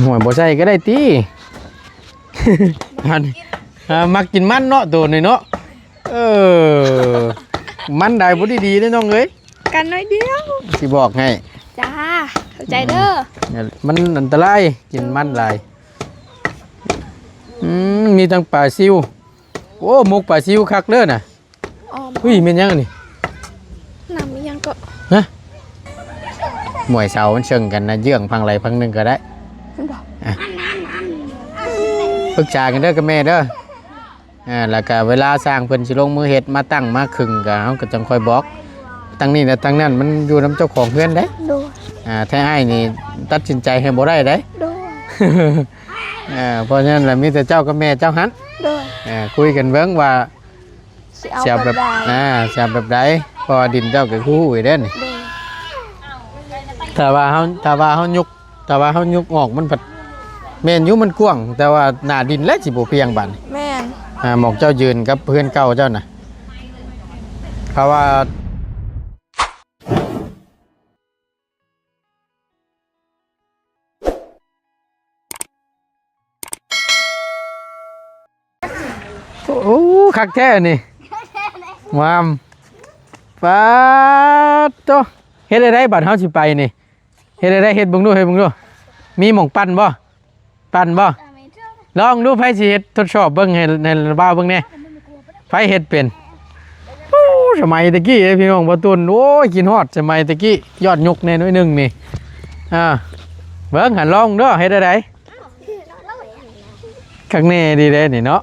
หัวบ่ใส่ก็ได้ติมันมักกินมันเนาะตัวนี้เนาะมันได้บ่ดีๆเด้น้องเอ้ยกันน้อยเดียวสิบอกให้จ้าเข้าใจเด้อมันอันตรายกินมันหลายมีทั้งปลาซิวโอ้หมกปลาซิวคักเด้อน่ะอุ้ยแม่นยังนี่น้ำมียังก็ฮะหมวยเสามันเชิงกันนะเยื่องพังไรพังหนึงก็ได้ปรึกษากันเด้อกับแม่เด้อแล้วก็เวลาสร้างเพิ่นสิลงมือเฮ็ดมาตั้งมาขึงก็เฮาก็จังค่อยบอกตั้งนี้และตั้งนั้นมันอยู่นำเจ้าของเฮือนเด้ถ้าให้นี่ตัดสินใจให้บ่ได้เด้เพราะฉะนั้นล่ะมีแต่เจ้ากับแม่เจ้าหันคุยกันเบิ่งว่าสิเอาแบบสิเอาแบบใดพอดินเจ้าก็คู่อีเด้นี่ถ้าว่าเฮายกออกมันผัดแม่นอยู่มันกว้างแต่ว่าหน้าดินแล้วสิบ่เพียงบัดแม่นหมอกเจ้ายืนกับเพื่อนเก่าเจ้าน่ะเพราะว่าโอ้คักแท้นี่วามป๊าดโตเฮ็ดได้บัดเฮาสิไปนี่เฮ็ดได้เฮ็ดเบิ่งดูมีหม่องปั่นบ่ลองดูไผสิเฮ็ดทดสอบเบิ่งให้บ่าวเบิ่งแน่ไผเฮ็ดเป็นโอ้สมัยตะกี้พี่น้องบ่ตุนโอ้ยกินฮอดสมัยตะกี้ยอดยกแน่น้อยนึงนี่เบิ่งหันลองเด้อเฮ็ดได้ข้างแน่ดีเด้นี่เนาะ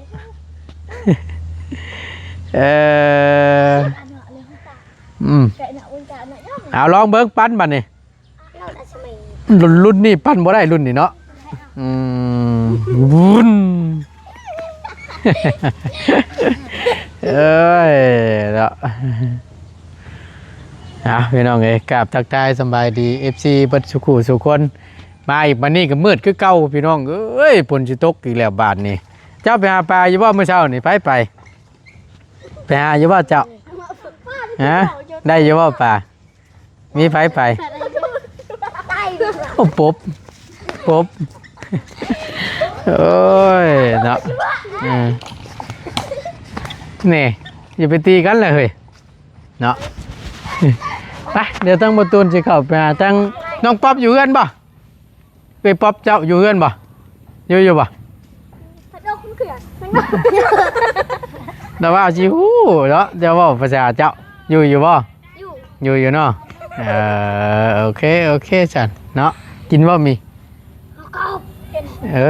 เอาลองเบิ่งปั้นบัดนี่รุ่นนี้ปั้นบ่ได้รุ่นนี้เนาะวุ้นเอ้ยเนาะพี่น้องเอ้ยกราบทักทายสบายดี FC บัดสุขุสุคนมาอีกบัดนี้ก็มืดคือเก่าพี่น้องเอ้ยฝนสิตกอีกแล้วบาดนี้เจ้าไปหาปลาอยู่บ่เมื่อเช้านี่ไปหาอยู่บ่เจ้าได้อยู่บ่ปลามีไปโอ้ปบโอ้ยเนาะนี่อย่าไปตีกันเลยเฮ้ยเนาะไปเดี๋ยวตั้งประตูสิเข้าไปหาตั้งน้องป๊อปอยู่เฮือนบ่ไปป๊อปเจ้าอยู่เฮือนบ่อยู่บ่แต่ว่าจิฮู้เนาะเดี๋ยวว่าภาษาเจ้าอยู่บ่อยู่เนาะโอเคฉันเนาะกินบ่มี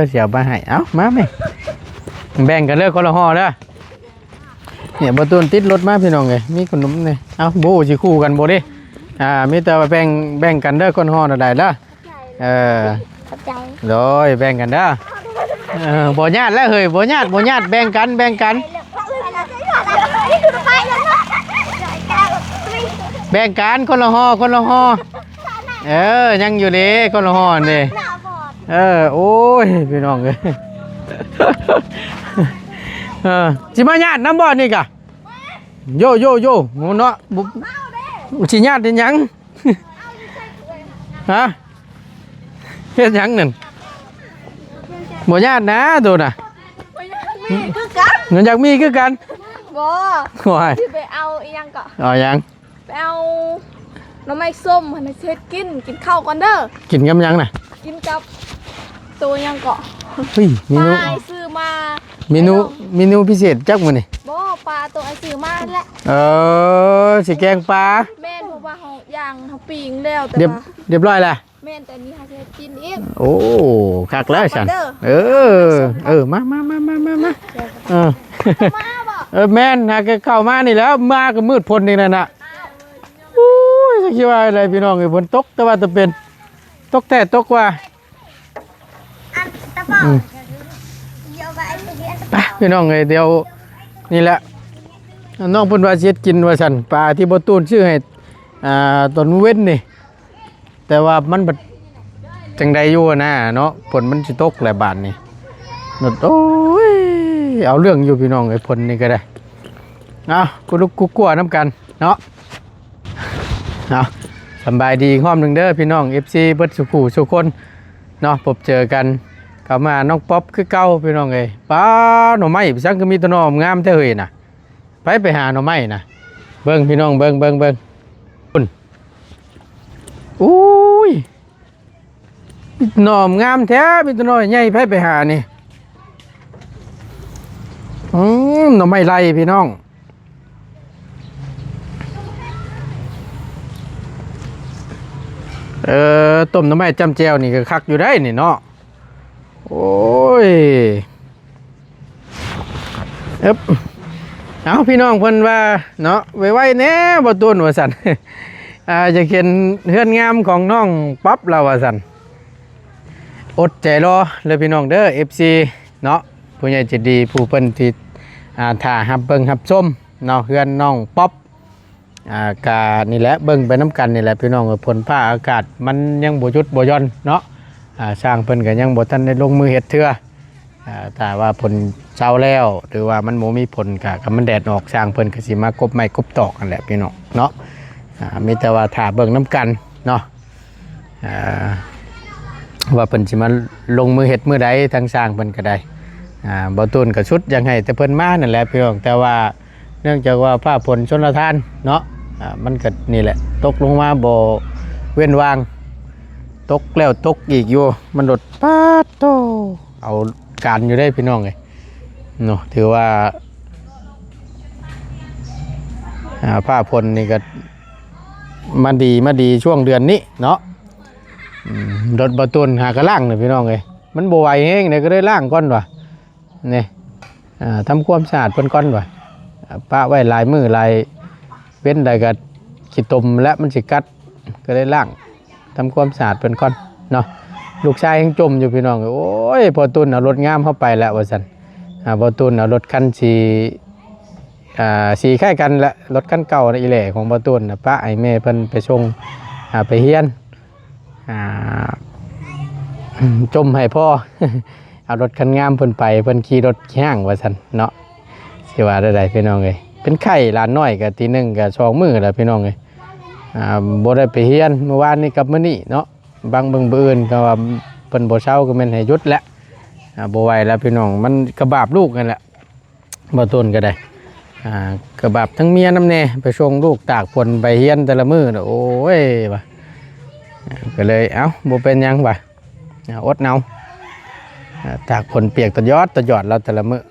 เสียไปให้เอามาไหมแบ่งกันเลยคนละห่อเด้อเนี่ยประตูติดรถมาพี่น้องเลยมีขนมเนี่ยเอาโบสิคู่กันโบดิมีแต่แบ่งกันเด้อคนห่อได้เด้อโดยแบ่งกันเด้อบ่ญาติแล้วเฮ้ยบ่ญาติแบ่งกันแบ่งกันคนละห่อยังอยู่เด้คนละห่อนี่โอ้ยพี่น้องเลยสิมาญาติน้ำบ่อนี่กะโยหมูเนาะสิญาติเป็นยังฮะเฮ็ดยังนั่นบ่ญาตินะโดนน่ะเงินอยากมีคือกันบ่สิไปเอาอีหยังก็ยังไปเอาน้ำไม้ส้มให้เฮ็ดกินข้าวก่อนเด้อกินกับยังน่ะกินกับตัวยังเกาะเฮ้ยเมนูซื้อมาเมนูพิเศษจักมื้อนี่บ่ปลาตัวไอ้ซื้อมาแหละสิแกงปลาแม่นเพราะว่าเฮาย่างเฮาปิ้งแล้วแต่ว่าเรียบร้อยแล้วแม่นแต่นี้เฮาสิกินอีกโอ้คักแล้วฉันมาแม่นหาเข้ามานี่แล้วมาก็มืดพ้นนี่นั่นน่ะโอ้ยจะคิดว่าอะไรพี่น้องไอ้ฝนตกแต่ว่าจะเป็นตกแท้ตกว่าพี่น้องเดี๋ยวนี่แหละน้องเพิ่นว่าสิกินว่าซั่นปลาที่บ่ตูนชื่อให้ต้นเว้นนี่แต่ว่ามันบัดจังใดอยู่นะเนาะฝนมันสิตกหลายบาทนี่โอ้ยเอาเรื่องอยู่พี่น้องไอ้ฝนนี่ก็ได้กูลุกกูกลัวน้ำกันเนาะสบายดีห้อมหนึ่งเด้อพี่น้อง FC เบิดสุขุสุคน เนาะพบเจอกันกลับมาน้องป๊อปคือเก่าพี่น้องเอ้ยป้าหน่อไม้ซังก็มีแต้นหน่องามแท้เฮ้ยน่ะไปหาหน่อไม้น่ะเบิ่งพี่น้องเบิ่งปุ่นอุ้ยหน่อมงามแท้มีแต้นหน่อใหญ่ไปหานี่หน่อไม้ไล่พี่น้องต้มหน่อไม้จำแจวนี่ก็คักอยู่ได้นี่เนาะโอ้ยเอาพี่น้องเพิ่นว่าเนาะไว้ๆแน่บ่ต้นว่าซั่น จะเขียนเฮือนงามของน้องป๊อปเราว่าซั่นอดใจรอเลยพี่น้องเด้อ FC เนาะผู้ใหญ่ใจดีผู้เพิ่นที่ถ่ารับเบิ่งรับชมเนาะเฮือนน้องป๊อปกานี่แหละเบิ่งไปน้ำกันนี่แหละพี่น้องผลผ้าอากาศมันยังบ่หยุดบ่หย่อนเนาะสร้างเพิ่นก็ยังบ่ทันได้ลงมือเฮ็ดเทื่อแต่ว่าผลเช้าแล้วหรือว่ามันบ่มีผลก็มันแดดออกสร้างเพิ่นก็สิมากบไม้กบตอกนั่นแหละพี่น้องเนาะมีแต่ว่าถ่าเบิ่งน้ำกันเนาะว่าเพิ่นสิมาลงมือเฮ็ดมื้อใดทางสร้างเพิ่นก็ได้บ่ตูนก็ชุดยังให้แต่เพิ่นมานั่นแหละพี่น้องแต่ว่าเนื่องจากว่าฟ้าฝนชลทานเนาะมันก็นี่แหละตกลงมาบ่เว้นวางตกแล้วตกอีกอยู่มันหลดปาดโตเอาการอยู่ได้พี่น้องเลยเนาะถือว่าผ้าพลนี่ก็มาดีช่วงเดือนนี้เนาะรถประตูนหากระล่างเลยพี่น้องเลยมันบวไหวเองเนี่ยก็ได้ล่างก้อนว่ะนี่ทำความสะอาดเพิ่นก้อนว่ะป้าไว้ลายมือลายเว้นใดก็ขี้ตมและมันสิกัดก็ได้ล่างทำความสะอาดเพิ่นก้อนเนาะลูกชายยังจมอยู่พี่น้องโอ้ยพอตุนเอารถงามเข้าไปแล้วว่าสันพอตุนเอารถคันสีคล้ายกันละรถคันเก่าในอีแหล่ของพอตุนป้าไอแม่เพิ่นไปชงไปเฮียนจมให้พ่อ เอารถคันงามเพิ่นไปเพิ่นขี่รถแข้งว่าสันเนาะสิว่าได้พี่น้องเลยเป็นไข่หลานน้อยกับทีหนึ่งกับ2 มื้อแล้วพี่น้องเลยบ่ได้ไปเฮียนเมื่อวานนี้กับมื้อนี้เนาะบางเบิ่งอื่นก็ว่าเพิ่นบ่เช้าก็แม่นให้หยุดแล้วบ่ไหวแล้วพี่น้องมันกระบาบลูกนั่นแหละบ่ต้นก็ได้กระบาบทั้งเมียน้ำแน่ไปส่งลูกตากฝนไปเฮียนแต่ละมื้อโอ้ยว่ะก็เลยเอ้าบ่เป็นหยังว่ะอดเอาตากฝนเปียกตะยอดเราแต่ละมื้อ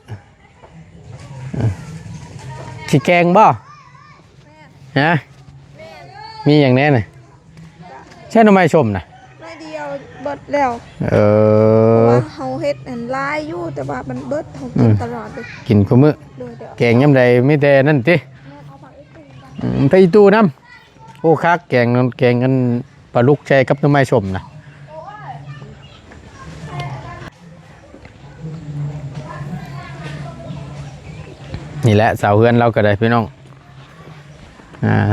สิแกงบ่ฮะมีอย่างแน่น่ะใช่หน่อไม้ชมน่ะไม่เดียวเบิดแล้วว่าเฮาเฮ็ดอันลายอยู่แต่ว่ามันเบิดเฮากินตลอดเลยกินคุมื้อแกงยามใดมีแต่นั่นติไปอีตู้น้ำโอ้คักแกงกันปลาลูกแช่กับหน่อไม้ชมน่ะนี่แหละเสาเฮือนเราก็ได้พี่น้อง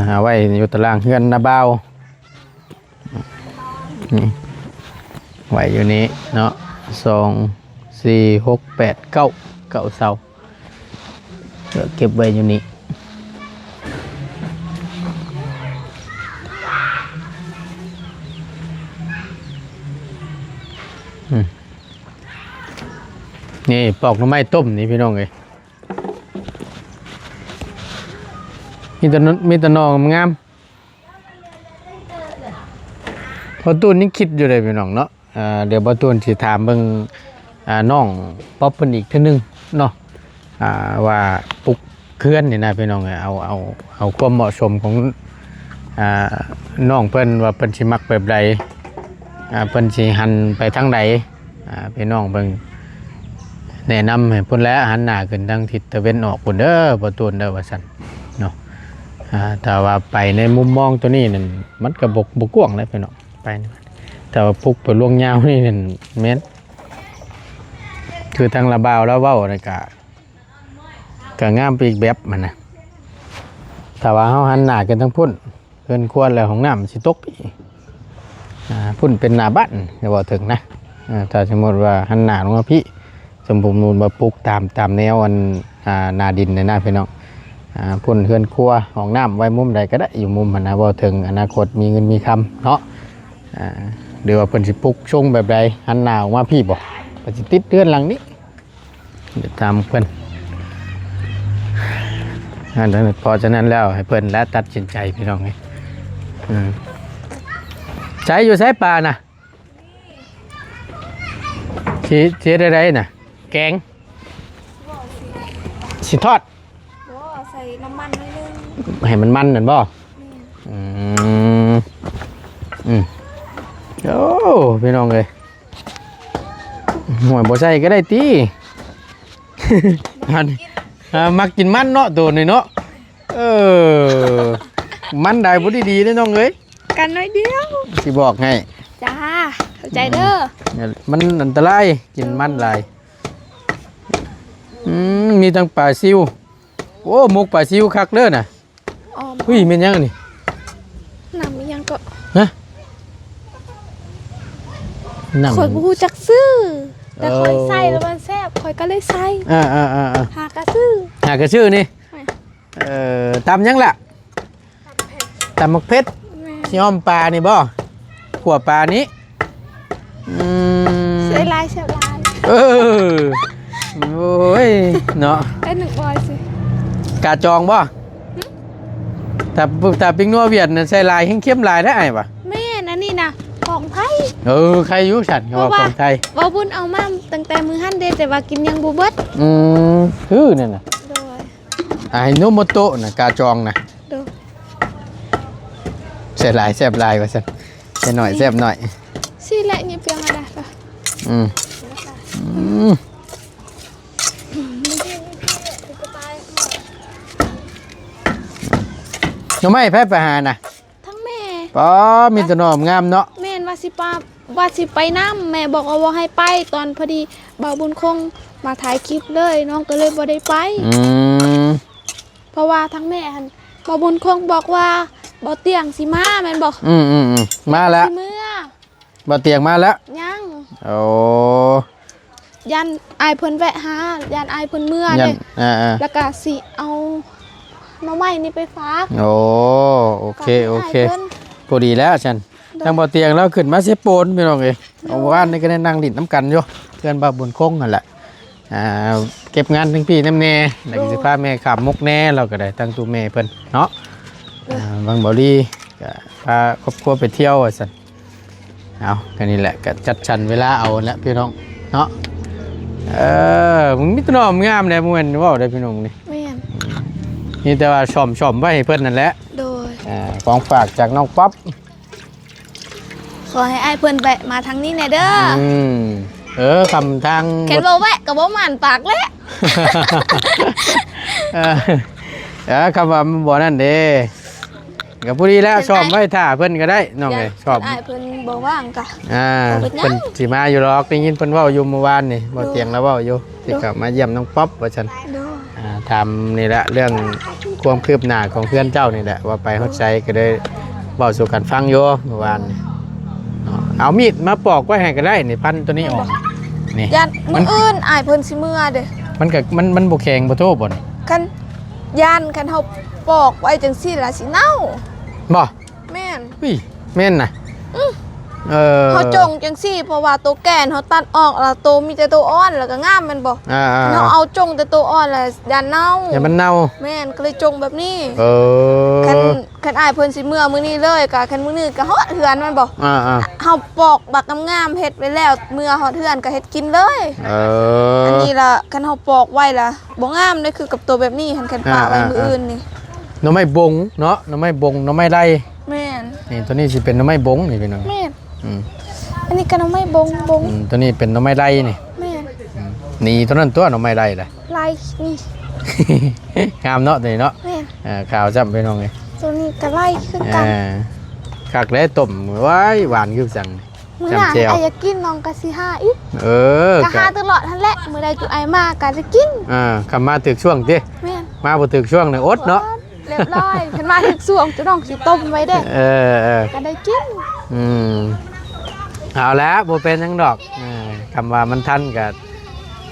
เอาไว้อยู่ตารางเฮือนนาบ่าวนี่ไว้อยู่นี้เนาะ2 4 6 8 9เสาเก็บไว้อยู่นี้นี่ปอกหน่อไม้ต้มนี่พี่น้องเลยมีแต่นองงามพอตูนนี่คิดอยู่เลยพี่น้องเนาะเดี๋ยวพอตูนสิถามเบิ่งน้องป๊อปเพิ่นอีกเทื่อนึงเนาะว่าปลุกเคลื่อนนี่นะพี่น้องเอาความเหมาะสมของน้องเพิ่นว่าเพิ่นสิมักแบบใดเพิ่นสิหันไปทางใดพี่น้องเบิ่งแนะนำให้เพิ่นแล้วหันหน้าขึ้นทางทิศตะวันออกพุ่นเด้อพอตูนเด้อว่าซั่นเนาะถ้าว่าไปในมุมมองตัวนี้นั่นมันก็บกว้างเลยพี่น้องไปแต่ว่าพุกไปล่วงยาวนี่นั่นแม่นคือทางระบาวแล้วเว้านี่ก็งามไปอีกแบบมันนะถ้าว่าเฮาหันหน้ากันทั้งพุ่นเพิ่นควรแล้วของน้ำสิตกอีกพุ่นเป็นหน้าบ้านอย่าว่าถึงนะถ้าสมมติว่าหันหน้าลงมาพี่สมบูรณ์นูนมาปลูกตามแนวนาดินในหน้าพี่น้องพุ่นเฮือนครัวห้องน้ำไว้มุมใดก็ได้อยู่มุมมันนะว่าถึงอนาคตมีเงินมีคำเนาะ เดี๋ยวว่าเพิ่นสิปลุกชงแบบใดหันหน้าออกมาพี่บ่เพิ่นสิติดเรือนหลังนี้เดี๋ยวตามเพิ่นอันนั้นพอฉะนั้นแล้วให้เพิ่นและตัดสินใจพี่น้องไงใช้อยู่ใช้ปลาน่ะชี้ได้น่ะแกงสิทอด บ่ใส่น้ำมันนิดนึง ให้มันนั่นบ่โอ้พี่น้องเลยหวยบ่ใส่ก็ได้ติ มักกินมันเนาะตัวนี้เนาะมันได้บ่ดีๆเด้น้องเอ้ย กันน้อยเดียว สิบอกให้ จ้าเข้าใจเด้อ มันอันตรายกินมันหลายมีทั้งปลาซิวโอ้หมกปลาซิวคักเด้อน่ะ อ๋อ เฮ้ยแม่นยังนี่ น้ำอีหยังก็ ฮะน้ำ ข่อยบ่ฮู้จักซื้อแต่ข่อยใส่แล้วมันแซ่บข่อยก็เลยใส่หากระซื้อ หากระชื่อนี่ตำยังล่ะตำมักเพชรสิอ้อมปลานี่บ่ขัวปลานี้ใส่ลายเสียบลาย โอ้ยเนาะ ได้1บอยสิ กาจองบ่ถ้าปิ้งนัวเวียดน่ะใส่ลายแห้งเข้มลายได้ไอ้ปะ แม่นอันนี้นะของไทย ใครอยู่ฉันเขาว่าของไทย บ่บุญเอามาตั้งแต่มื้อหั่นเด้แต่ว่ากินยังบ่เบิด คือนั่นน่ะ โดย ไอ้โนโมโตะน่ะกาจองน่ะ โดย ใส่ลายแซ่บลายว่าซั่นใส่หน่อยแซ่บหน่อย สิแหละนี่เพียงอะไรล่ะ หน่อไม้แพ้ไปหาน่ะ ทั้งแม่ ป๋อมีแต่หน่อมงามเนาะ แม่นว่าสิไปน้ำแม่บอกว่าให้ไปตอนพอดีบ่าวบุญคงมาถ่ายคลิปเลยน้องก็เลยบ่ได้ไปเพราะว่าทั้งแม่หั่นบ่าวบุญคงบอกว่าบ่เตียงสิมาแม่นบอกมาแล้ว สิเมื่อ บ่เตียงมาแล้ว ยัง โอ้ ยันอายเพิ่นแวะหายันอายเพิ่นเมื่อเด้แล้วก็สิเอาหน่อไม้นี่ไปฝาก โอ้โอเคพอดีแล้วฉันทางบ่เตียงแล้วขึ้นมาเสียโปนพี่น้องเอ้ยเอาว่านนี่ก็ได้นั่งดินน้ำกันอยู่เพื่อนบ่าวบุญคงนั่นแหละเก็บงานทั้งพี่น้ำแน่แล้วก็สิพาแม่ขับมุกแน่เราก็ได้ตั้งตัวแม่เพิ่นเนาะบางบ่ดีก็พาครอบครัวไปเที่ยวว่าซั่นเอาก็นี่แหละก็จัดสรรเวลาเอาละพี่น้องเนาะมึงมีตัวน้อมงามแน่มื้อนี้เว้าได้พี่น้องนี่ แม่น นี่แต่ว่าชอมไว้ให้เพิ่นนั่นแหละ โดย ของฝากจากน้องป๊อป ขอให้อายเพิ่นแวะมาทางนี้แน่เด้อ คำทาง เห็นบ่แวะก็บ่หมั่นปากแล้ว คำว่ามันบ่นั่นเด้ก็พอดีแล้วชอบไว้ท่าเพิ่นก็ได้น้องเอ้ยชอบ อายเพิ่นบ่ว่างกะ เพิ่นสิมาอยู่หรอกได้ยินเพิ่นเว้าอยู่เมื่อวานนี่บ่เตียงแล้วเว้าอยู่สิกลับมาเยี่ยมน้องป๊อปว่าซั่น โดย ทำนี่แหละเรื่องความคืบหน้าของเพื่อนเจ้านี่แหละว่าไปฮอดไซก็ได้เว้าสู่กันฟังอยู่เมื่อวานนี่เอามีดมาปอกไว้ให้ก็ได้นี่พันตัวนี้ออกนี่ ยันมื้ออื่นอายเพิ่นสิเมื่อเด้อ มันก็มันบ่แข็งบ่โทษบ่น คันยันคันเฮาปอกไว้จังซี่ล่ะสิเน่า บ่ แม่น อุ้ยแม่นน่ะเฮาจงจังซี่เพราะว่าตัวแก่นเฮาตัดออกแล้วตัวมีแต่ตัวอ่อนแล้วก็งามแม่นบ่เฮาเอาจงแต่ตัวอ่อนแล้วยันเน่าอย่ามันเน่าแม่นก็เลยจงแบบนี้ คันอายเพิ่นสิเมื่อมื้อนี้เลยก็คันมื้อนี้ก็ฮอดเฮือนแม่นบ่เฮาปอกบักงามๆเฮ็ดไว้แล้วเมื่อฮอดเฮือนก็เฮ็ดกินเลยอันนี้ล่ะคันเฮาปอกไว้ล่ะบ่งามเลยคือกับตัวแบบนี้คันปะไว้มื้ออื่นนี่ หน่อไม้บงเนาะหน่อไม้บงหน่อไม้ไร่ แม่น นี่ตัวนี้สิเป็นหน่อไม้บงนี่พี่น้อง แม่นอันนี้ก็หน่อไม้บงตัวนี้เป็นหน่อไม้ไร่นี่ แม่น นี่ตัวนั้นตัวหน่อไม้ไร่ล่ะ ลายนี่ งามเนาะตัวนี้เนาะ แม่น ขาวจ้ำพี่น้องเอ้ย ตัวนี้ก็ไล่คือกัน คักแล้วต้มไว้หวานคือจัง มื้อหน้าไอ้อยากกินน้องก็สิหาอีกก็หาตลอดนั่นแหละมื้อใดจุไอมาก็จะกินคำมาถึกช่วงติ แม่น มาบ่ถึกช่วงนี่อดเนาะ เรียบร้อยเพิ่นมาถึกสวงจุน้องสิต้มไว้เด้ก็ได้กินเอาแล้วบ่เป็นหยังดอกคำว่ามันทันก็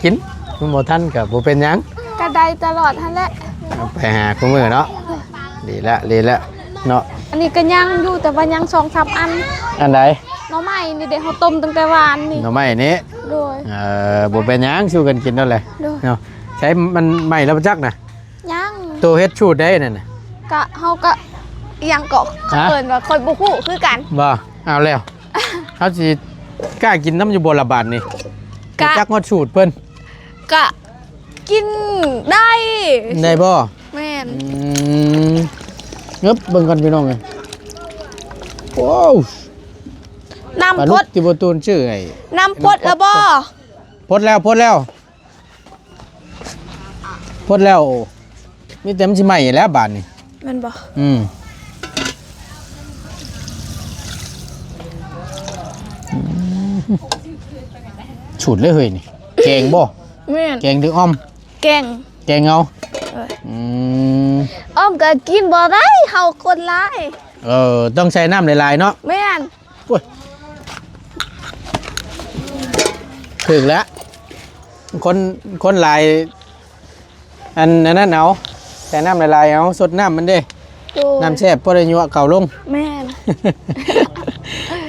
กินมันบ่ทันก็บ่เป็นหยังก็ได้ตลอดนั่นแหละ ไปหาคู่มือเนาะดีแล้วเนาะ อันนี้ก็ยังอยู่แต่ว่ายัง2-3อัน อันใด หน่อไม้นี่เด้เฮาต้มตั้งแต่วานนี่ หน่อไม้นี้ โดย บ่เป็นหยังสู้กันกินนั่นแหละ โดย เนาะใช้มันใหม่แล้วจักน่ะ ยัง ตัวเฮ็ดชูดได้นั่นน่ะ ก็เฮาก็อิหยังเกาะ ฮะ เอิ้นว่าคอยบ่ฮู้คือกัน บ่เอาแล้วเฮาสิกล้ากินน้ำอยู่บ่ละบาดนี่ กะ จักฮอดชูดเพิ่น ก็กินได้ ได้บ่ แม่น เงึบเบิ่งกันพี่น้องเอ้ยโอ้วปลา น้ำพ ลูก ด ที่บ่ตูนชื่อไอ้ น้ำพดแล้วบ่ พดแล้วมีแต่มันสิใหม่แล้วบาดนี่ แม่นบ่ ฉุดเลยเฮ้ยนี่แกงบ่ แม่น แกงถึงอ้อม แกง แกงเอา เอ้ย อืม อ้อมก็กินบ่ได้เฮาคนหลาย ต้องใช้น้ำหลายๆเนาะ แม่น ถึงแล้วคนหลายอันนั้นเอาใส่น้ำหลายๆเอาสดน้ำมันเด้ โดย น้ำแซ่บพอได้ยั่วเก่าลง แม่น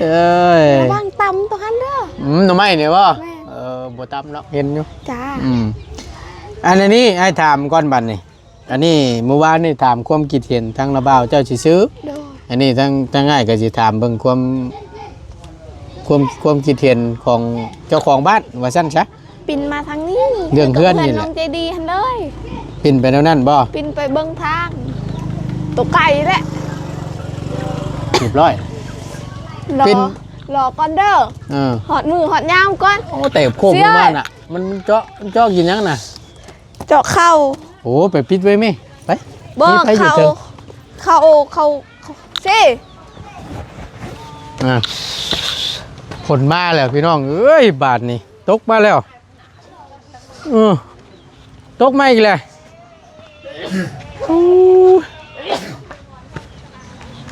เอ้ย ระวังตำตัวหันเด้อ หน่อไม้เนี่ยบ่ แม่ บ่ตำเนาะเห็นอยู่ จ้า อันนี้ไอ้ถามก่อนบัดนี่อันนี้เมื่อวานนี่ถามความคิดเห็นทางระบ่าวเจ้าสิซื้อ โดย อันนี้ทั้งง่ายก็สิถามเบิ่งความคิดเห็นของเจ้าของบ้านว่าซั่นซะ ปินมาทางนี้ เรื่องเพื่อนนี่แหละ น้องใจดีหันเลย ปิ่นไปแล้วนั่นบ่ ปินไปเบิ่งทางตัวไก่แหละ เรียบร้อย รอ ปิ่น รอก่อนเด้อ เออ หอดมือหอดยามก่อน โอ้แต่โค้ง เสีย บ้านอ่ะมันเจาะกินยังน่ะ เจาะเข้า โอ้ไปปิดไว้ไหมไป บ่ นี่ไปอยู่ เข้า เถิง เข้าสิ อ่าผลมาแล้วพี่น้องเอ้ยบาทนี่ตกมาแล้วตกมาอีกแล้วอู้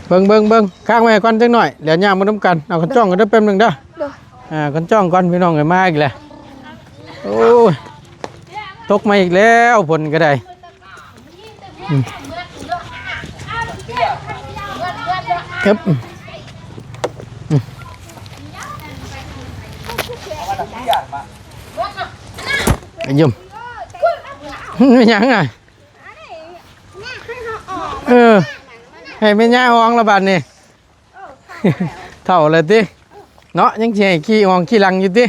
เบิ่งข้างไว้ก่อนจังหน่อยเดี๋ยวย่างมาน้ำกันเอากันจ้องกันได้แป๊บหนึงเด้อ เด้อ กันจ้องก่อนพี่น้องเอ้ยมาอีกแล้วโอ้ยตกมาอีกแล้วผลก็ได้ครับไปยุ่มไม่ยังไงให้ไม่ย่าห้องละบาดนี่เท่าเลยติเนาะยังสิให้ขี้ห้องขี้หลังอยู่ติ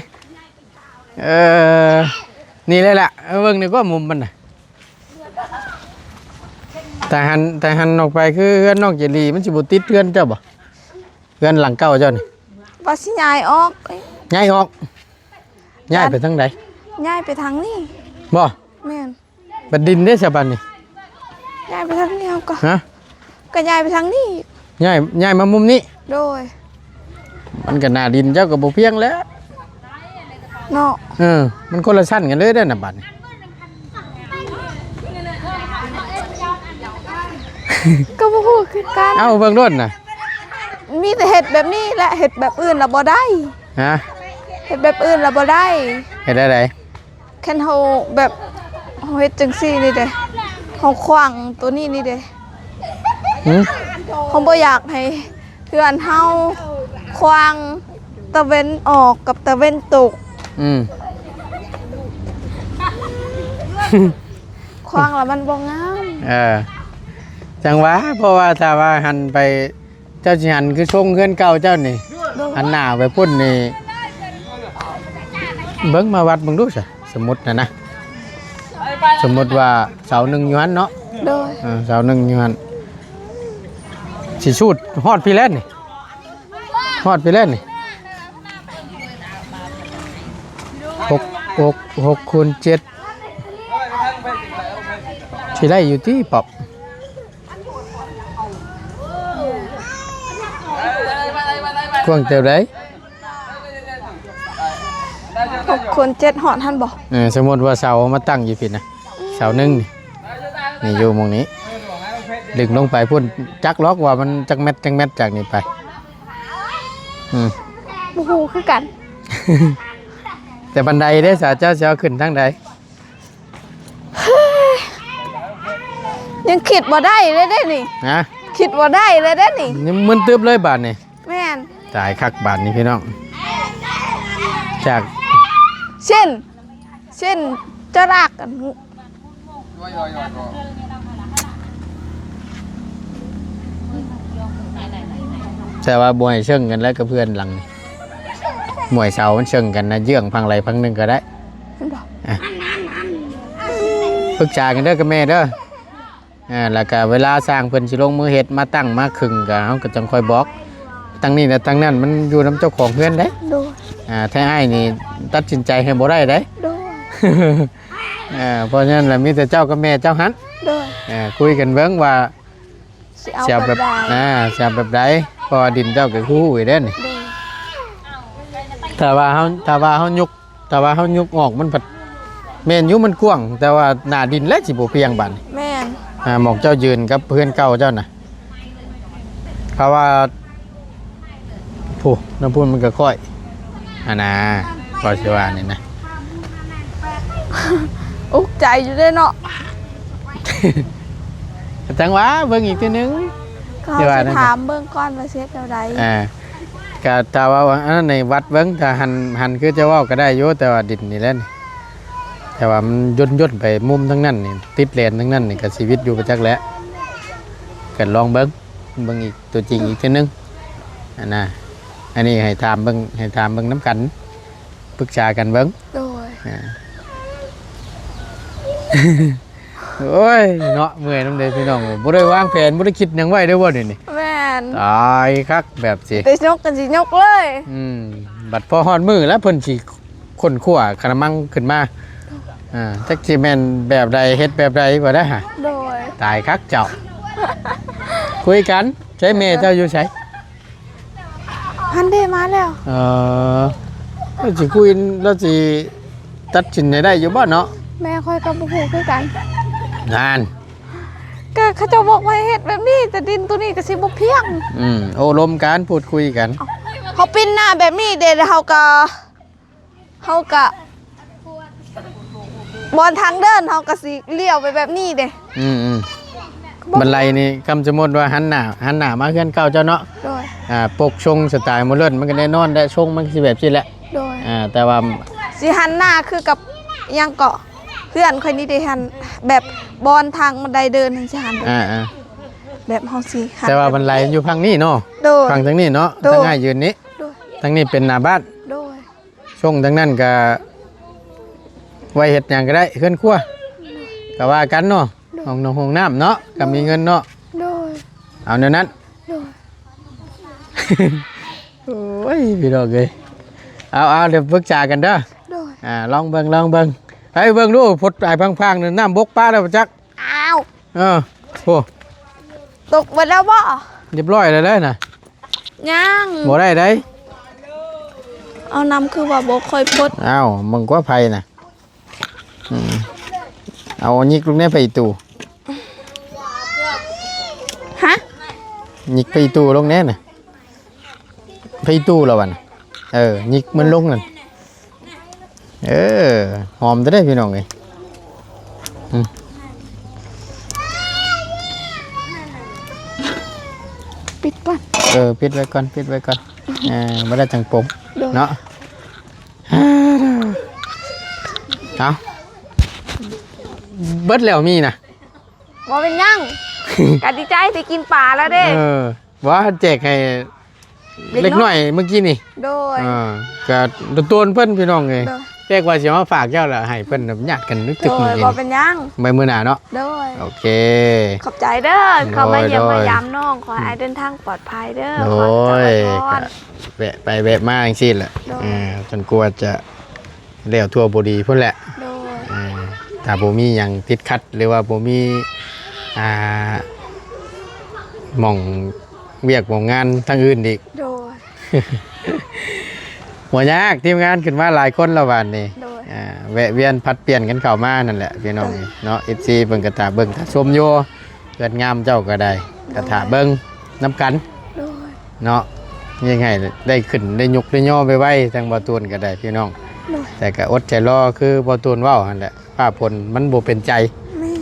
นี่เลยล่ะเบิ่งนี่ก็มุมมันน่ะแต่หันออกไปคือเฮือนนอกเจรีมันสิบ่ติดเฮือนเจ้าบ่เฮือนหลังเก่าเจ้านี่ ว่าสิย้ายออกเอ้ย ย้ายออกย้ายไปทางใด ย้ายไปทางนี้ บ่ แม่น บัดดินเด้ซะบัดนี่ ย้ายไปทางนี้เอาก็ ฮะ ก็ย้ายไปทางนี้ ย้ายมามุมนี้ โดย มันก็หน้าดินเจ้าก็บ่เพียงแล้ว เนาะ มันคนละชั้นกันเลยเด้อน่ะบัดนี่ ก็บ่ฮู้คือกัน เอ้าเบิ่งโดนน่ะ มีแต่เห็ดแบบนี้และเห็ดแบบอื่นเราบ่ได้ ฮะ เห็ดแบบอื่นเราบ่ได้ เฮ็ดได้ แค่นเฮาแบบเฮาเฮ็ดจังซี่นี่เด้เฮาขว้างตัวนี้นี่เด้ หึ เฮาบ่อยากให้เพื่อนเฮาขว้างตะเวนออกกับตะเวนตกขว้างแล้วมันบ่งาม จังหวะเพราะว่าถ้าว่าหันไปเจ้าสิหันคือชงเฮือนเก่าเจ้านี่หันหน้าไปพุ่นนี่เบิ่งมาวัดเบิ่งดูซะสมมุตินะสมมุติว่าเสาหนึ่งอยู่หันเนาะ โดย เสาหนึ่งอยู่หันสิชูดฮอดพี่แล่นนี่ฮอดพี่แล่นนี่6 คูณ 7สิได้อยู่ที่ปอบกว้างเท่าไร 6 คน 7 หอดหันบ่ สมมติว่าเสามาตั้งอยู่ผิดนะเสาหนึ่งนี่อยู่มองนี้ดึงลงไปพุ่นจักล็อกว่ามันจักเม็ดจากนี้ไปบ่ฮู้คือกัน แต่บันไดได้สาเจ้าเช้าขึ้นทางใด ยังคิดบ่ได้เลยเด้นี่ นะ คิดบ่ได้เลยเด้นี่ นี่มึนตึบเลยบาทนี่ แม่น จ่ายคักบาทนี้พี่น้องจาก เช่นจะรักกัน แต่ว่ามวยเชิงกันแล้วก็เพื่อนหลังนี่มวยเสามันเชิงกันนะเยื่องพังไรพังหนึ่งก็ได้อ่ะปรึกษากันเด้อกับแม่เด้อแล้วก็เวลาสร้างเพิ่นสิลงมือเฮ็ดมาตั้งมาขึงก็เฮาก็จังค่อยบอกตั้งนี้และตั้งนั้นมันอยู่นำเจ้าของเพื่อนเด้ โดย ถ้าอ้ายนี่ตัดสินใจให้บ่ได้เด้ โดย เพราะฉะนั้นแล้วมีแต่เจ้ากับแม่เจ้าหัน โดย คุยกันเบิ่งว่า สิเอา สิเอา แบ แบบ บ ใด สิเอาแบบใดเพอดินเจ้าก็คู่อีเด้นี่ โดย ถ้าว่าเฮายุกออกมันผัดแม่นอยู่มันกว้างแต่ว่าหน้าดินและสิบ่เพียงบัดนี้ แม่น หมองเจ้ายืนกับเพื่อนเก่าเจ้าน่ะเพราะว่าผู้น้ำพุ่นมันก็ค่อยนะก็สิว่านี่นะ อุกใจอยู่เด้เนาะ จังหวะเบิ่งอีกทีนึง ก็ เดี๋ยวว่า สิ นั่น ถามเบิ่งก่อนว่าเฮ็ดแนวใด ก็ถ้าว่าอันนั้นในวัดเบิ่งถ้าหันคือจะเว้าก็ได้อยู่แต่ว่าดินนี่แหละนี่แต่ว่ามันย่นไปมุมทั้งนั้นนี่ติดเลนทั้งนั้นนี่ก็ชีวิตอยู่ประจักษ์แล้วก็ลองเบิ่งอีกตัวจริงอีกทีนึงนะอันนี้ให้ถามเบิ่งน้ำกันปรึกษากันเบิ่ง โดย โอ้ยเนาะเมื่อยน้ำเด้พี่น้องบ่ได้วางแผนบ่ได้คิดหยังไว้เด้อบ่นี่ แม่น ตายคักแบบสิ แต่ยกกันสิยกเลย บัดพอฮอดมือแล้วเพิ่นสิคนขั่วกระมังขึ้นมาจักสิแม่นแบบใดเฮ็ดแบบใดบ่ได้ฮะ โดย ตายคักเจ้า คุยกันใช้แม่เจ้าอยู่ไส พันเดมาแล้ว เราสิคุยเราสิตัดสินได้อยู่บ่เนาะ แม่ค่อยกับบ่ฮู้คือกัน งาน ก็เขาเจะบอกว่าเฮ็ดแบบนี้แต่ดินตัวนี้ก็สิบ่เพียง โอ้ลมการพูดคุยกัน เขาปิ้นหน้าแบบนี้เด้แล้วเฮาก็บอนทางเดินเฮาก็สิเลี้ยวไปแบบนี้เด้ บันไลนี่คำสมมติว่าหันหน้ามาเพื่อนเก่าเจ้าเนาะ โดย ปกชงสไตล์โมเดิร์นมันก็แน่นอนได้ชงมันสิแบบนี้แหละ โดย แต่ว่า สิหันหน้าคือกับอิหยังเกาะเพื่อนคนนี้ได้หันแบบบอนทางบันไดเดินจังซี่หันแบบ แบบเฮาสิหัน แต่ว่าบันไลอยู่พังนี้เนาะ โดย พังทางนี้เนาะ โดย ทางง่ายยืนนี้ โดย ทางนี้เป็นหน้าบ้าน โดย ชงทางนั้นก็ไว้เฮ็ดหยังก็ได้เคลื่อนครัวก็ว่ากันเนาะห้องน้ำเนาะก็มีเงินเนาะ โดย เอาแนวนั้น โดย โอ้ยพี่น้องเอ้ยเอาเดี๋ยวปรึกษากันเด้อ โดย ลองเบิ่งให้เบิ่งดูพดไอ้พังๆนั่นน้ำบกป้าแล้วจัก อ้าว โอ้ ตกไปแล้วบ่ เรียบร้อยแล้วน่ะ ยัง บ่ได้ได้ เอานำคือว่าบ่ค่อยพด อ้าวมึงก็ไผน่ะเอาหยิกลูกนี้ไปอีตู้ ฮะ หยิกไปอีตู้ลงแน่น่ะไปอีตู้แล้ววันหยิกมันลงนั่นหอมจะได้พี่น้องเอ้ย ปิดก่อน ปิดไว้ก่อนบ่ได้จังปมเนาะเอาเบิดแล้วมีนะ บ่เป็นหยังกะดีใจที่กินปลาแล้วเด้ ว่าแจกให้เล็กน้อยเมื่อกี้นี่ โดย ก็ตัวเพิ่นพี่น้องเลย โดย แจกว่าสิมาฝากเจ้าละให้เพิ่นญาติกันนึกถึก โด มื้อย นี้ บ่เป็นหยัง ไปมื้อหน้าเนาะ โดย โอเค ขอบใจเด้อเขามาเยี่ยม โดย มายามน้องขอให้เดินทางปลอดภัยเด้อ โอ้ ขอให้ ย เจริญพร แวะไปแวะมาจังซี่แหละ โดย จนกลัวจะแล้วทั่วบ่ดีพุ่นแหละ โดย ถ้าบ่มีหยังติดขัดหรือว่าบ่มีหม่องเวียกหม่องงานทางอื่นอีก โดย หัวยากทีมงานขึ้นมาหลายคนและวันนี้ โดย แวะเวียนพัดเปลี่ยนกันเข้ามานั่นแหละพี่น้องเนาะ FC เบิ่งกระถาเบิ่งถ้าชมโยเกิดงามเจ้าก็ได้กระถาเบิ่งน้ำกัน โดย เนาะยังไงได้ขึ้นได้ยกได้ย่อไปไว้ทางบ่ตูนก็ได้พี่น้อง โดย แต่ก็อดใจรอคือบ่ตูนเว้าหั่นแหละฟ้าฝนมันบ่เป็นใจ แม่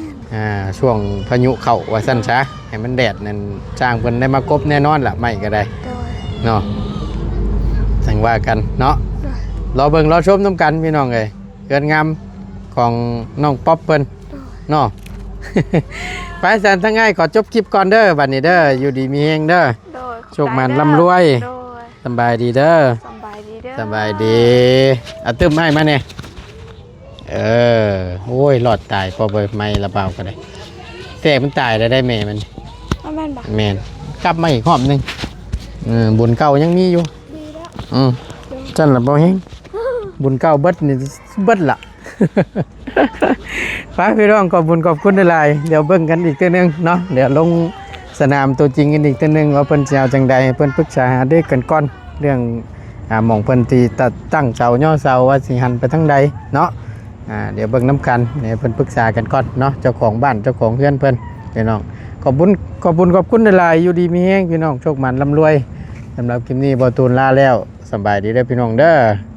น ช่วงพายุเข้าว่าซั่นซะให้มันแดดนั่นจ้างเพิ่นได้มากบแน่นอนล่ะไม่ก็ได้ โดย เนาะ จังว่ากันเนาะรอเบิ่งรอชมน้ำกันพี่น้องเอ้ยเกินงามของน้องป๊อปเพิ่นเนาะ ไปแสนทั้งง่ายขอจบคลิปก่อนเด้อบัดนี้เด้ออยู่ดีมีเฮงเด้อ โดย โชคมันร่ำรวย โดย สำบายดีเด้อ สำบายดีเด้อ สบายดีเอาตึ้มให้มาเนี่ยโอ้ยหลอดตายพอไปไม่ระเบาก็ได้แต่มันตายแล้วได้แม่มัน เอาแม่นบ่ แม่นกลับมาอีกหอมหนึงบุญเก่ายังมีอยู่ ดีแล้ว จันละบ่เฮงบุญเก่าเบิดนี่เบิดละ ฟ้าพี่น้องขอบบุญขอบคุณหลายๆเดี๋ยวเบิ่งกันอีกเทื่อนึงเนาะเดี๋ยวลงสนามตัวจริงกันอีกเทื่อนึงว่าเพิ่นสิเอาจังใดเพิ่นปรึกษาหารือกันก่อนเรื่องหม่องเพิ่นที่ตัดตั้งเสาย่อเสาว่าสิหันไปทางใดเนาะเดี๋ยวเบิ่งน้ำกันเดี๋ยวเพิ่นปรึกษากันก่อนเนาะเจ้าของบ้านเจ้าของเพื่อนเพิ่นพี่น้องขอบคุณหลายๆอยู่ดีมีแฮงพี่น้องโชคมันร่ำรวยสำหรับคลิปนี้บ่ตูนลาแล้วสำบายดีเด้อพี่น้องเด้อ